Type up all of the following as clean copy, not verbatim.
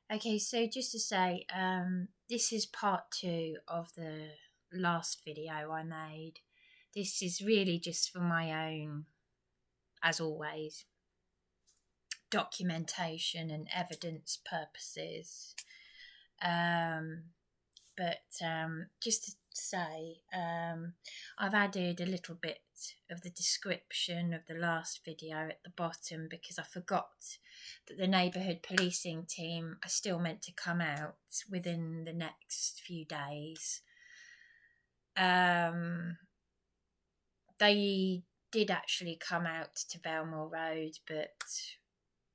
Okay, so just to say, this is part 2 of the last video I made. This is really just for my own, as always, documentation and evidence purposes. But just to say, I've added a little bit of the description of the last video at the bottom because I forgot that the neighbourhood policing team are still meant to come out within the next few days. They did actually come out to Belmore Road, but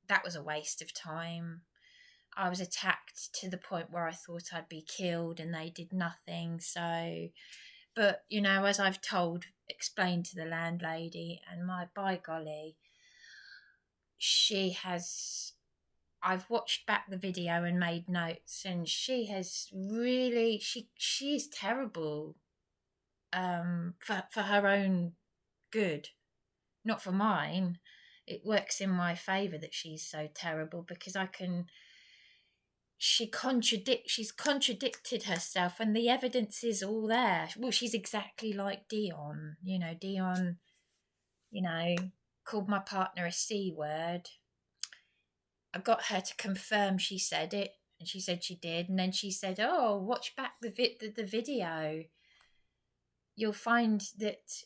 that was a waste of time. I was attacked to the point where I thought I'd be killed and they did nothing. So, but you know, as I've explained to the landlady, and by golly, I've watched back the video and made notes, and she has really, she is terrible, for her own good, not for mine. It works in my favour that she's so terrible because she's contradicted herself and the evidence is all there. Well, she's exactly like Dion. Dion, called my partner a C word. I got her to confirm she said it, and she said she did, and then she said, oh, watch back the video. You'll find that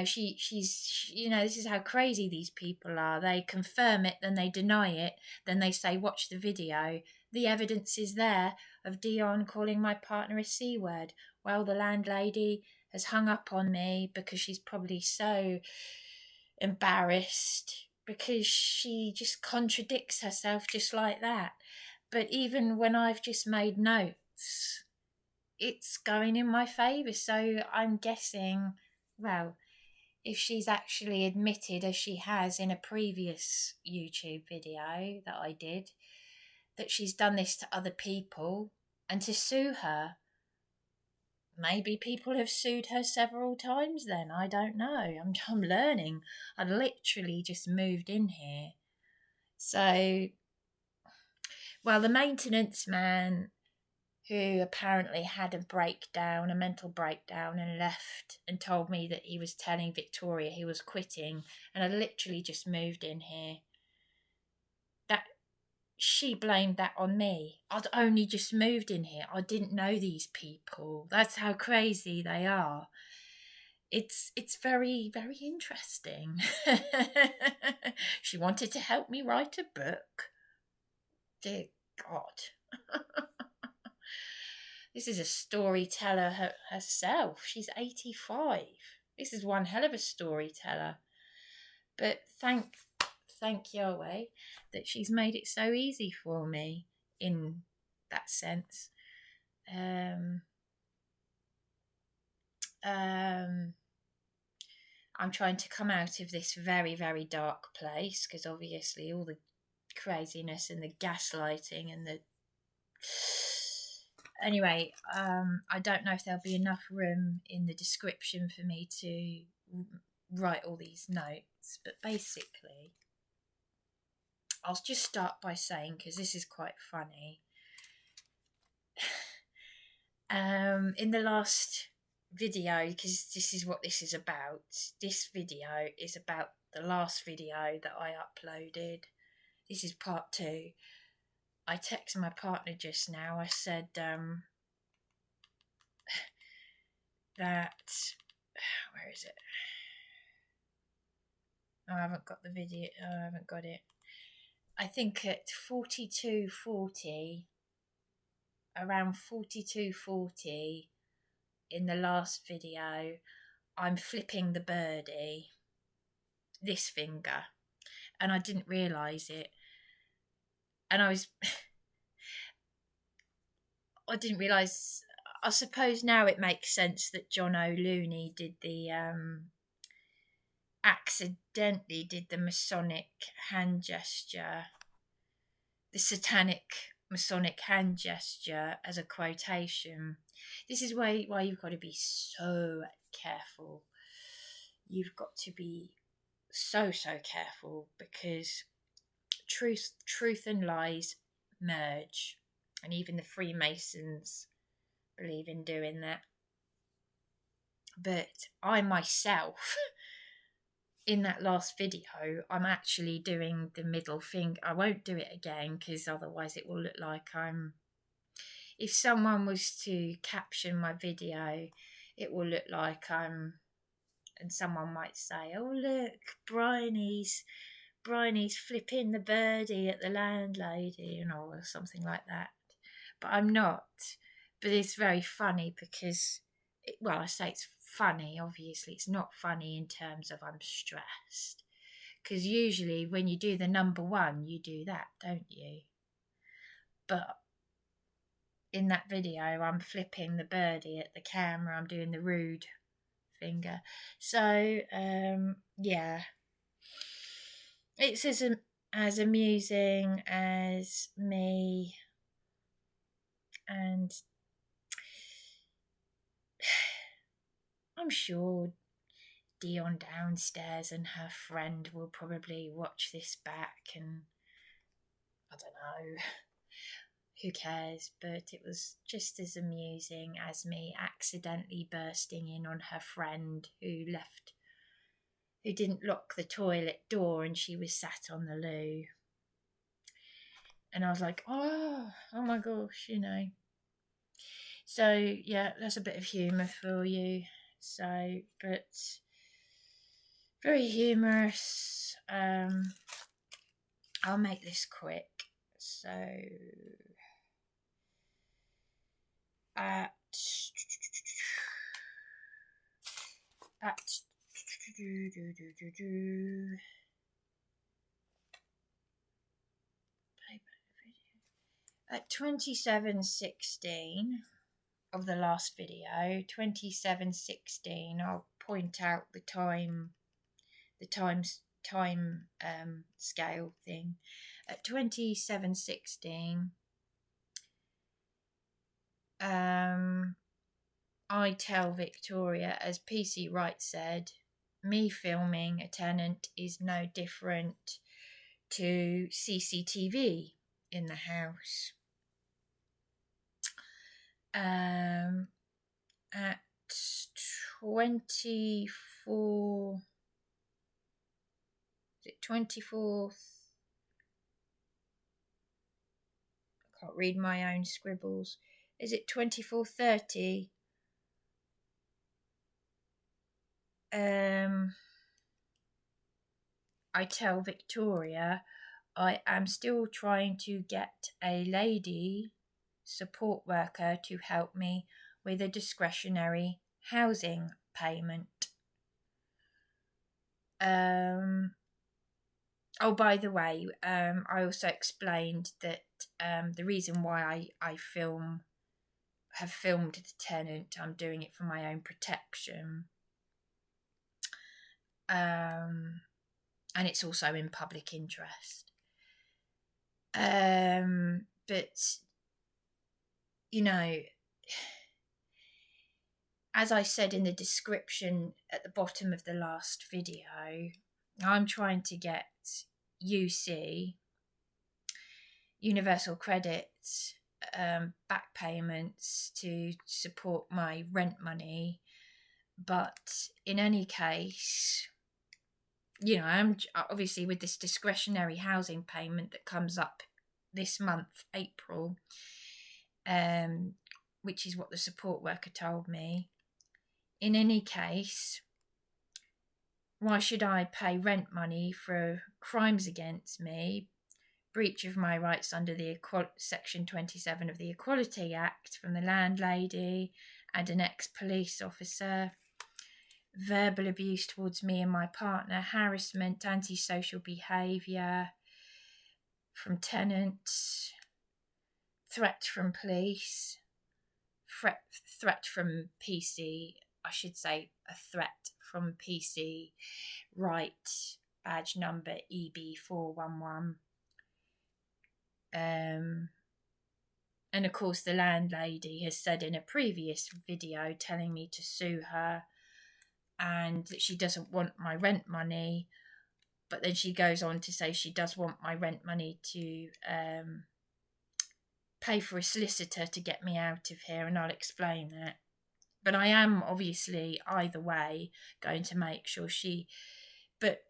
she's this is how crazy these people are. They confirm it, then they deny it, then they say watch the video. The evidence is there of Dion calling my partner a C word. Well, the landlady has hung up on me because she's probably so embarrassed because she just contradicts herself just like that. But even when I've just made notes, it's going in my favour. So I'm guessing, well, if she's actually admitted, as she has in a previous YouTube video that I did, that she's done this to other people and to sue her. Maybe people have sued her several times then. I don't know. I'm learning. I literally just moved in here. So, well, the maintenance man, who apparently had a mental breakdown, and left and told me that he was telling Victoria he was quitting, and I literally just moved in here. That she blamed that on me. I'd only just moved in here. I didn't know these people. That's how crazy they are. It's very, very interesting. She wanted to help me write a book. Dear God. This is a storyteller herself. She's 85. This is one hell of a storyteller. But thank Yahweh that she's made it so easy for me in that sense. I'm trying to come out of this very, very dark place because obviously all the craziness and the gaslighting and the... Anyway, I don't know if there'll be enough room in the description for me to write all these notes, but basically, I'll just start by saying, because this is quite funny, in the last video, because this is what this is about, this video is about the last video that I uploaded. This is part 2. I texted my partner just now. I said that, where is it? Oh, I haven't got the video. Oh, I haven't got it. I think at 42:40, around 42:40 in the last video, I'm flipping the birdie, this finger, and I didn't realise it. And I didn't realise, I suppose now it makes sense that John O'Looney accidentally did the Masonic hand gesture, the satanic Masonic hand gesture as a quotation. This is why you've got to be so careful. You've got to be so careful, because truth and lies merge, and even the Freemasons believe in doing that. But I myself, in that last video, I'm actually doing the middle finger. I won't do it again because otherwise it will look like I'm... If someone was to caption my video, it will look like I'm... And someone might say, oh look, Bryony's flipping the birdie at the landlady, or something like that. But I'm not. But it's very funny because, I say it's funny, obviously. It's not funny in terms of I'm stressed. Because usually when you do the number one, you do that, don't you? But in that video, I'm flipping the birdie at the camera. I'm doing the rude finger. So, yeah. It's as amusing as me, and I'm sure Dion downstairs and her friend will probably watch this back, and I don't know, who cares, but it was just as amusing as me accidentally bursting in on her friend who didn't lock the toilet door and she was sat on the loo. And I was like, oh my gosh, So, yeah, that's a bit of humour for you. So, but very humorous. I'll make this quick. So, at 27:16 of the last video, 27:16, I'll point out the time scale thing. At 27:16, I tell Victoria, as PC Wright said, me filming a tenant is no different to CCTV in the house. At 24... Is it 24th? I can't read my own scribbles. Is it 24:30? I tell Victoria I am still trying to get a lady support worker to help me with a discretionary housing payment. Oh, by the way, I also explained that the reason why I have filmed the tenant, I'm doing it for my own protection. And it's also in public interest. But, as I said in the description at the bottom of the last video, I'm trying to get UC, Universal Credit, back payments to support my rent money. But in any case, I'm obviously with this discretionary housing payment that comes up this month, April, which is what the support worker told me. In any case, why should I pay rent money for crimes against me, breach of my rights under the Section 27 of the Equality Act from the landlady and an ex-police officer, verbal abuse towards me and my partner, harassment, antisocial behaviour from tenants, threat from police, threat from PC, I should say a threat from PC Wright, badge number EB411. And of course the landlady has said in a previous video telling me to sue her and that she doesn't want my rent money. But then she goes on to say she does want my rent money to pay for a solicitor to get me out of here, and I'll explain that. But I am obviously either way going to make sure but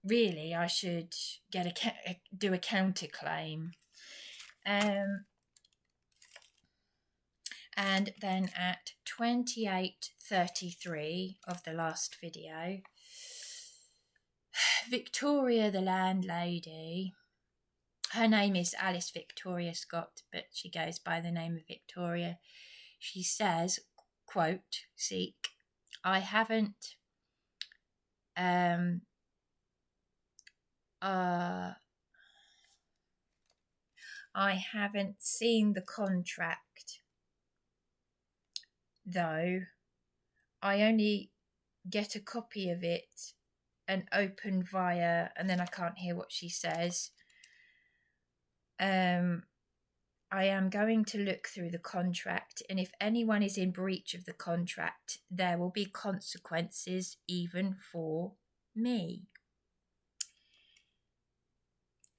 really I should do a counterclaim. And then at 28:33 of the last video, Victoria, the landlady, her name is Alice Victoria Scott, but she goes by the name of Victoria. She says, quote, "Seek, I haven't seen the contract, though. I only get a copy of it and open via," and then I can't hear what she says. "I am going to look through the contract, and if anyone is in breach of the contract, there will be consequences even for me."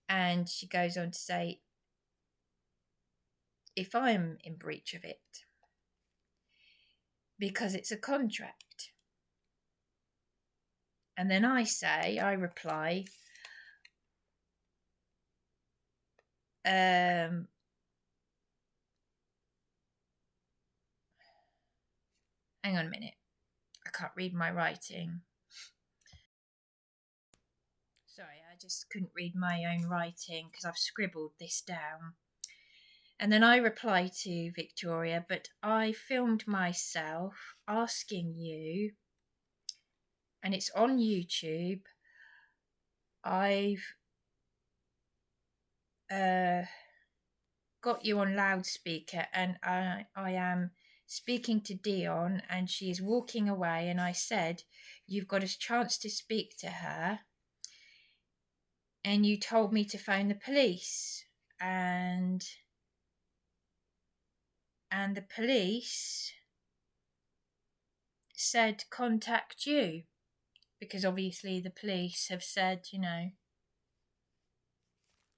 And she goes on to say, if I'm in breach of it, because it's a contract. And then I reply, hang on a minute, I can't read my writing. Sorry, I just couldn't read my own writing because I've scribbled this down. And then I reply to Victoria, "But I filmed myself asking you, and it's on YouTube. I've got you on loudspeaker, and I am speaking to Dion, and she is walking away, and I said, you've got a chance to speak to her, and you told me to phone the police, and the police said contact you," because obviously the police have said,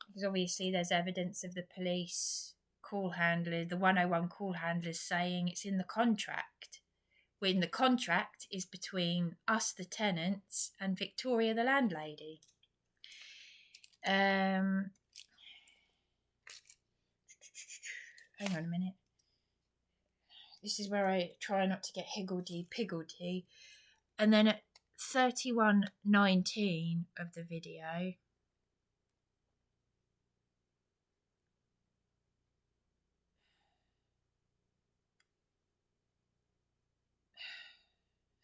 because obviously there's evidence of the police call handler, the 101 call handlers, saying it's in the contract, when the contract is between us, the tenants, and Victoria, the landlady. Hang on a minute. This is where I try not to get higgledy-piggledy. And then at 31:19 of the video,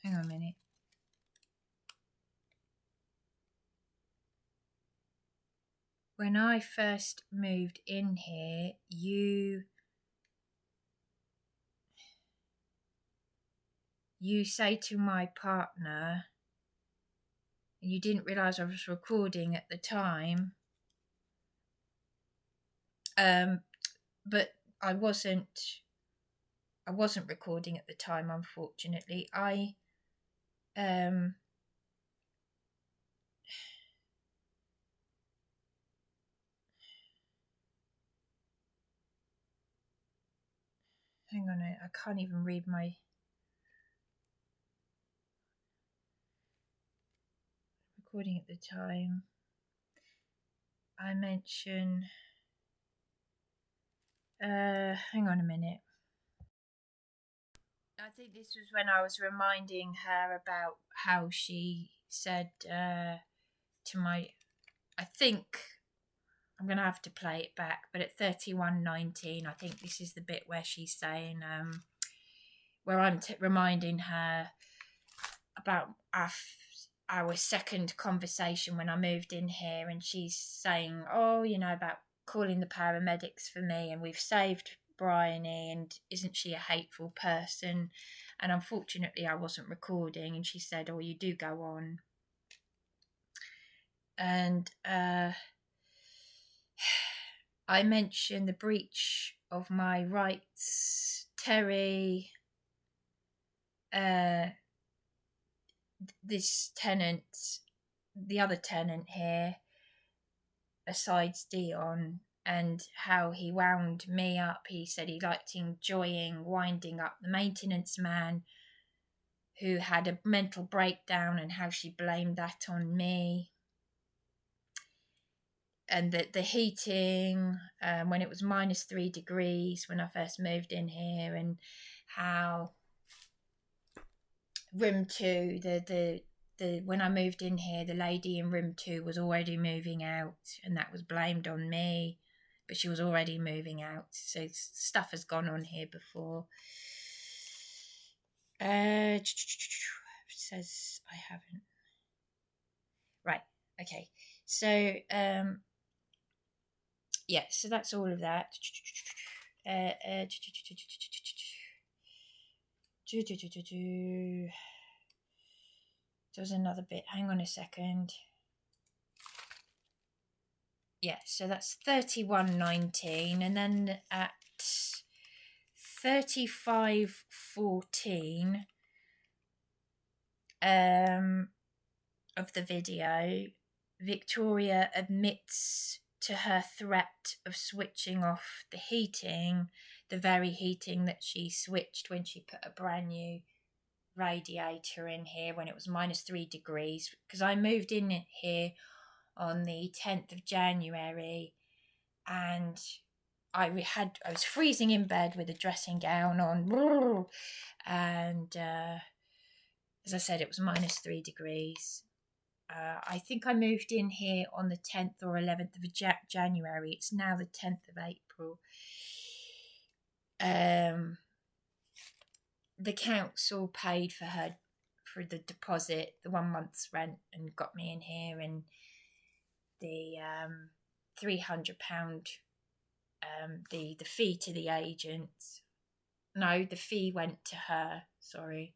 hang on a minute. When I first moved in here, you say to my partner, and you didn't realise I was recording at the time, but I wasn't recording at the time, unfortunately. Hang on, I can't even read my recording at the time. I mention, hang on a minute. I think this was when I was reminding her about how she said to my, I think I'm going to have to play it back, but at 31:19, I think this is the bit where she's saying, where I'm reminding her about our second conversation when I moved in here, and she's saying, about calling the paramedics for me, and we've saved Bryony, and isn't she a hateful person? And unfortunately I wasn't recording, and she said, you do go on. And I mentioned the breach of my rights. Terry, this tenant, the other tenant here, besides Dion, and how he wound me up. He said he liked enjoying winding up the maintenance man who had a mental breakdown, and how she blamed that on me. And that the heating, when it was -3 degrees when I first moved in here, and how room 2, the when I moved in here, the lady in room 2 was already moving out, and that was blamed on me, but she was already moving out. So stuff has gone on here before. It says I haven't. Right. Okay. So yeah. So that's all of that. There was another bit. Hang on a second. Yeah, so that's 31.19, and then at 35.14 of the video, Victoria admits to her threat of switching off the heating, the very heating that she switched when she put a brand new radiator in here when it was -3 degrees, because I moved in here on the 10th of January, and I was freezing in bed with a dressing gown on, and as I said, it was -3 degrees. I think I moved in here on the 10th or 11th of January. It's now the 10th of April. The council paid for the deposit, the 1 month's rent, and got me in here, and the £300, the fee to the agent. No, the fee went to her. Sorry.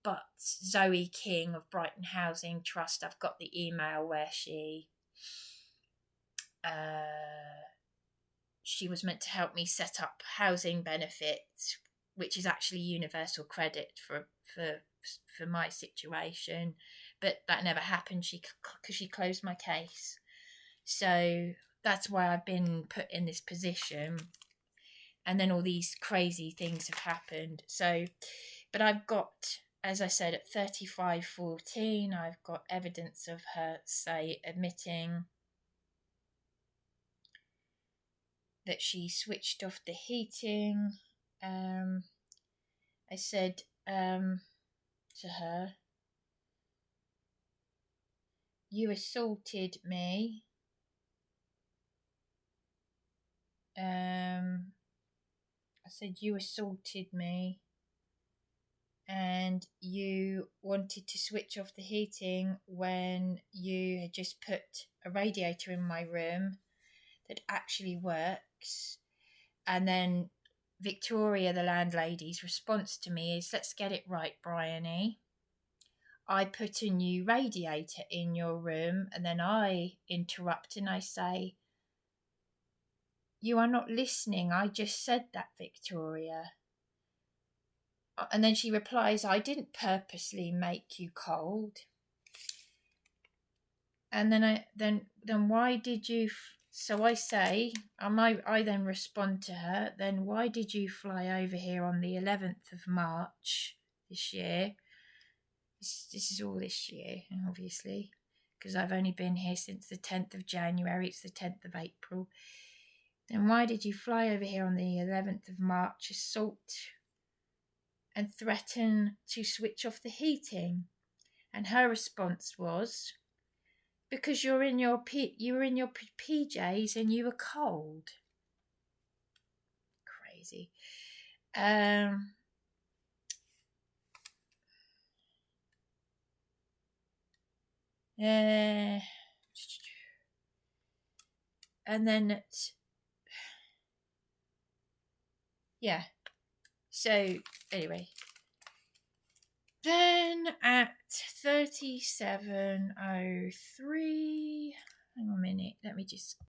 But Zoe King of Brighton Housing Trust, I've got the email where she was meant to help me set up housing benefits, which is actually universal credit for my situation, but that never happened. Because she closed my case, so that's why I've been put in this position. And then all these crazy things have happened. So, but I've got, as I said, at 35.14, I've got evidence of her, admitting that she switched off the heating. I said to her, "You assaulted me." I said, "You assaulted me, and you wanted to switch off the heating when you had just put a radiator in my room that actually works." And then Victoria, the landlady's response to me is, "Let's get it right, Bryony. I put a new radiator in your room." And then I interrupt and I say, "You are not listening. I just said that, Victoria." And then she replies, "I didn't purposely make you cold." And then why did you? So I say, I then respond to her, "Then why did you fly over here on the 11th of March this year?" This is all this year, obviously, because I've only been here since the 10th of January. It's the 10th of April. "Then why did you fly over here on the 11th of March, assault and threaten to switch off the heating?" And her response was, "Because you were in your PJs and you were cold." Crazy. And then yeah. So anyway, then at 37.03, hang on a minute, let me just,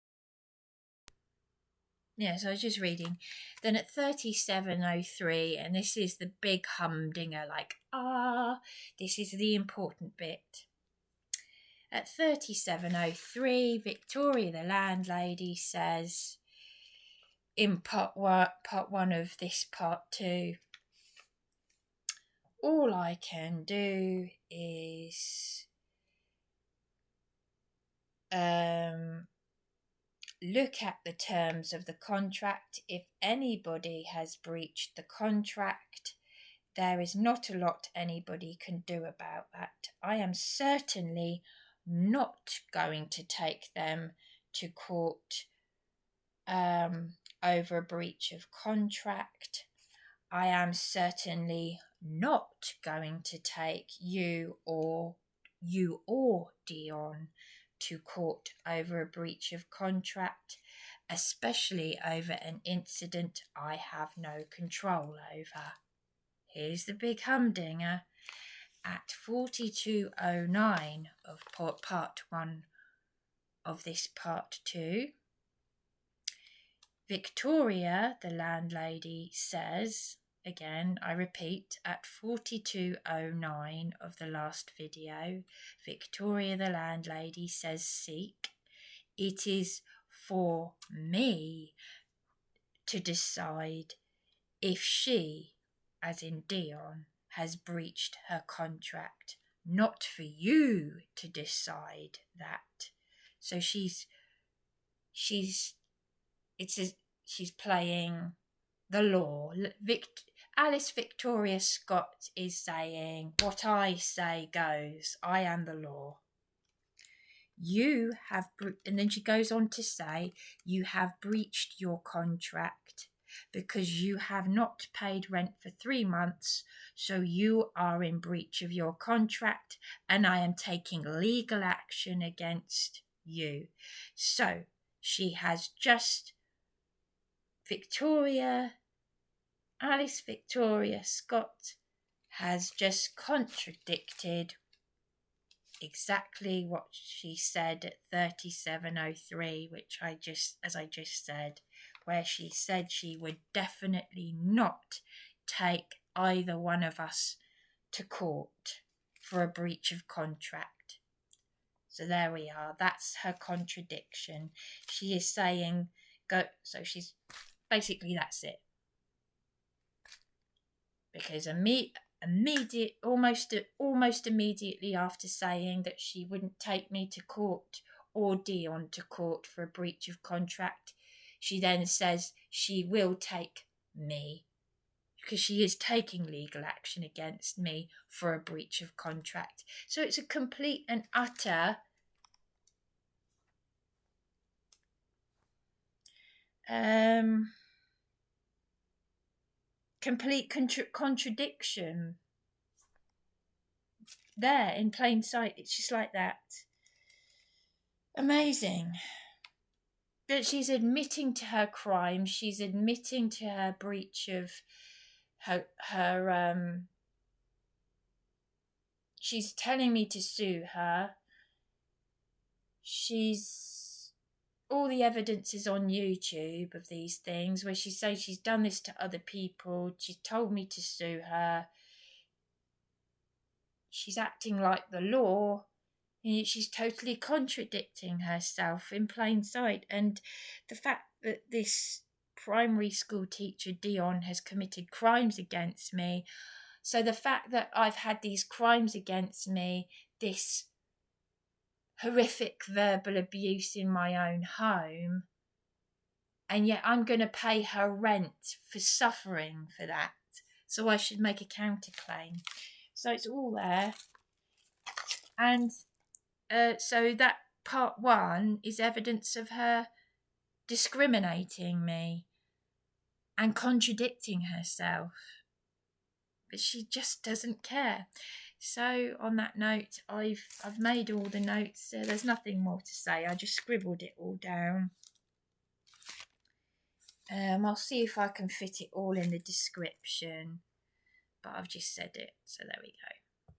Yes, I was just reading. Then at 37:03, and this is the big humdinger, like, this is the important bit. At 37:03, Victoria, the landlady, says, in part one of this part 2, all I can do is look at the terms of the contract. If anybody has breached the contract, there is not a lot anybody can do about that. I am certainly not going to take them to court over a breach of contract. I am certainly not going to take you or Dion to court over a breach of contract, especially over an incident I have no control over. Here's the big humdinger. At 42:09 of part 1 of this part 2, Victoria, the landlady, says, again, I repeat, at 42:09 of the last video, Victoria, the landlady, says, seek. It is for me to decide if she, as in Dion, has breached her contract, not for you to decide that. So she's playing the law. Alice Victoria Scott is saying, what I say goes. I am the law. You have, and then she goes on to say, you have breached your contract because you have not paid rent for 3 months, so you are in breach of your contract and I am taking legal action against you. So she has just, Alice Victoria Scott has just contradicted exactly what she said at 37:03, which as I just said, where she said she would definitely not take either one of us to court for a breach of contract. So there we are. That's her contradiction. She is saying go. So she's basically, that's it. Because almost immediately after saying that she wouldn't take me to court or Dion to court for a breach of contract, she then says she will take me, because she is taking legal action against me for a breach of contract. So it's a complete and utter complete contradiction there in plain sight. It's just like that. Amazing. That she's admitting to her crime. She's admitting to her breach of her she's telling me to sue her. All the evidence is on YouTube of these things where she says she's done this to other people. She told me to sue her. She's acting like the law. She's totally contradicting herself in plain sight. And the fact that this primary school teacher, Dion, has committed crimes against me. So the fact that I've had these crimes against me, this horrific verbal abuse in my own home, and yet I'm going to pay her rent for suffering for that. So I should make a counterclaim. So it's all there. And so that part 1 is evidence of her discriminating me and contradicting herself. But she just doesn't care. So on that note, I've made all the notes. There's nothing more to say. I just scribbled it all down. I'll see if I can fit it all in the description. But I've just said it. So there we go.